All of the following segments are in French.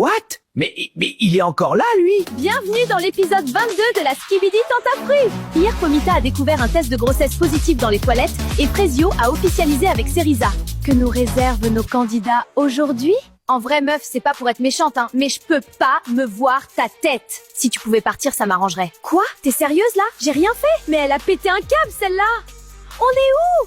What? Mais il est encore là, lui? Bienvenue dans l'épisode 22 de la Skibidi Tentafru. Hier, Pomita a découvert un test de grossesse positif dans les toilettes et Frezio a officialisé avec Cerisa. Que nous réservent nos candidats aujourd'hui? En vrai, meuf, c'est pas pour être méchante, hein, mais je peux pas me voir ta tête. Si tu pouvais partir, ça m'arrangerait. Quoi? T'es sérieuse, là? J'ai rien fait. Mais elle a pété un câble, celle-là. On est où?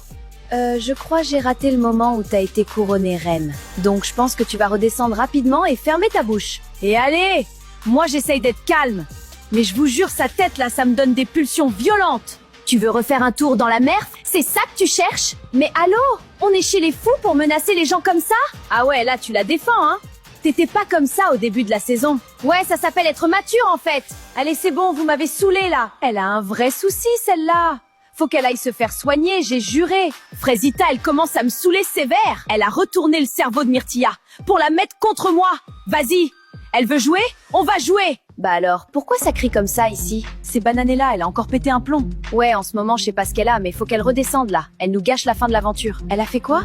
Je crois j'ai raté le moment où t'as été couronnée reine. Donc je pense que tu vas redescendre rapidement et fermer ta bouche. Et allez! Moi j'essaye d'être calme. Mais je vous jure, sa tête là, ça me donne des pulsions violentes. Tu veux refaire un tour dans la mer? C'est ça que tu cherches? Mais allô? On est chez les fous pour menacer les gens comme ça? Ah ouais, là tu la défends, hein? T'étais pas comme ça au début de la saison. Ouais, ça s'appelle être mature en fait. Allez, c'est bon, vous m'avez saoulé là. Elle a un vrai souci celle-là. Faut qu'elle aille se faire soigner, j'ai juré. Frezita, elle commence à me saouler sévère. Elle a retourné le cerveau de Myrtilla pour la mettre contre moi. Vas-y. Elle veut jouer? On va jouer. Bah alors, pourquoi ça crie comme ça ici? C'est Bananella, elle a encore pété un plomb. Ouais, en ce moment, je sais pas ce qu'elle a, mais faut qu'elle redescende là. Elle nous gâche la fin de l'aventure. Elle a fait quoi?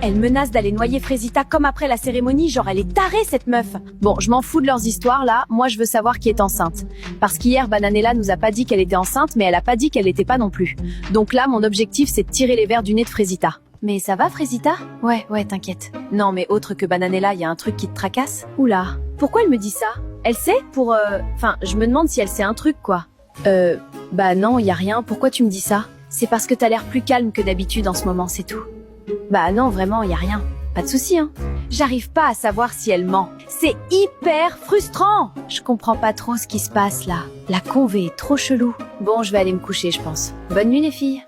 Elle menace d'aller noyer Frezita comme après la cérémonie, genre elle est tarée cette meuf. Bon, je m'en fous de leurs histoires là, moi je veux savoir qui est enceinte. Parce qu'hier, Bananella nous a pas dit qu'elle était enceinte, mais elle a pas dit qu'elle l'était pas non plus. Donc là, mon objectif c'est de tirer les vers du nez de Frezita. Mais ça va Frezita? Ouais, t'inquiète. Non mais autre que Bananella, y a un truc qui te tracasse? Oula, pourquoi elle me dit ça? Elle sait pour Enfin, je me demande si elle sait un truc quoi. Bah non, y a rien, pourquoi tu me dis ça? C'est parce que t'as l'air plus calme que d'habitude en ce moment, c'est tout. Bah non, vraiment, y a rien. Pas de souci, hein. J'arrive pas à savoir si elle ment. C'est hyper frustrant. Je comprends pas trop ce qui se passe là. La convé est trop chelou. Bon, je vais aller me coucher, je pense. Bonne nuit les filles.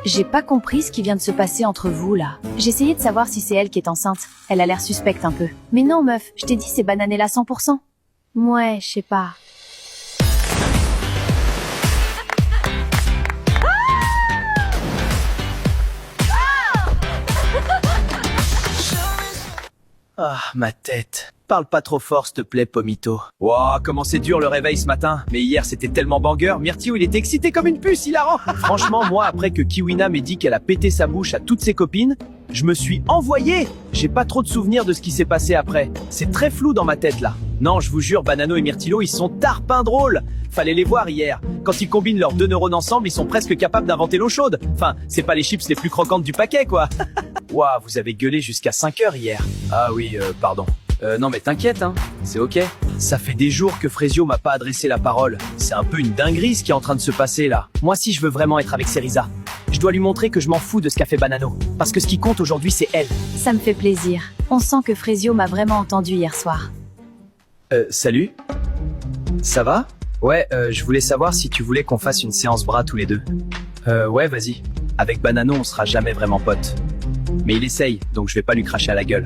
J'ai pas compris ce qui vient de se passer entre vous là. J'essayais de savoir si c'est elle qui est enceinte. Elle a l'air suspecte un peu. Mais non meuf, je t'ai dit c'est Bananella 100%. Ouais, je sais pas. Ah, ma tête. Parle pas trop fort, s'il te plaît, Pomito. Wow, comment c'est dur le réveil ce matin. Mais hier, c'était tellement banger. Myrtille, il était excité comme une puce, hilarant. Franchement, moi, après que Kiwina m'ait dit qu'elle a pété sa bouche à toutes ses copines, je me suis envoyé. J'ai pas trop de souvenirs de ce qui s'est passé après. C'est très flou dans ma tête, là. Non, je vous jure, Banano et Myrtillo, ils sont tarpins drôles. Fallait les voir hier. Quand ils combinent leurs deux neurones ensemble, ils sont presque capables d'inventer l'eau chaude. Enfin, c'est pas les chips les plus croquantes du paquet, quoi. Waouh, vous avez gueulé jusqu'à 5 heures hier. Ah oui, pardon. Non mais t'inquiète, hein, c'est ok. Ça fait des jours que Frezio m'a pas adressé la parole. C'est un peu une dinguerie ce qui est en train de se passer là. Moi si je veux vraiment être avec Cerisa, je dois lui montrer que je m'en fous de ce qu'a fait Banano. Parce que ce qui compte aujourd'hui c'est elle. Ça me fait plaisir. On sent que Frezio m'a vraiment entendu hier soir. Salut. Ça va? Ouais, je voulais savoir si tu voulais qu'on fasse une séance bras tous les deux. Ouais, vas-y. Avec Banano on sera jamais vraiment potes. Mais il essaye, donc je vais pas lui cracher à la gueule.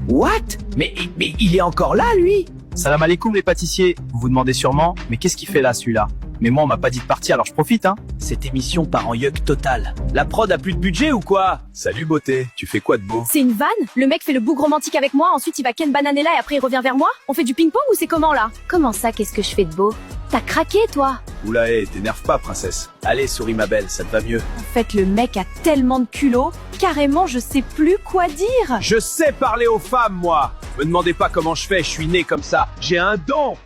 What? Mais il est encore là, lui? Salam alaikum les pâtissiers. Vous vous demandez sûrement, mais qu'est-ce qu'il fait là celui-là? Mais moi on m'a pas dit de partir alors je profite hein. Cette émission part en yuck total. La prod a plus de budget ou quoi? Salut beauté, tu fais quoi de beau? C'est une vanne? Le mec fait le boug romantique avec moi, ensuite il va ken Bananella et après il revient vers moi? On fait du ping-pong ou c'est comment là? Comment ça, qu'est-ce que je fais de beau? T'as craqué toi? Oula t'énerve pas princesse. Allez, souris ma belle, ça te va mieux. En fait, le mec a tellement de culot, carrément je sais plus quoi dire. Je sais parler aux femmes moi. Me demandez pas comment je fais, je suis né comme ça. J'ai un don.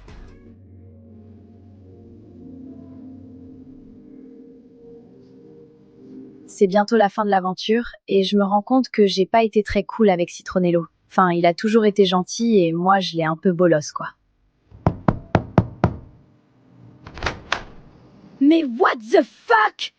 C'est bientôt la fin de l'aventure et je me rends compte que j'ai pas été très cool avec Citronello. Enfin, il a toujours été gentil et moi je l'ai un peu bolosse quoi. Mais what the fuck?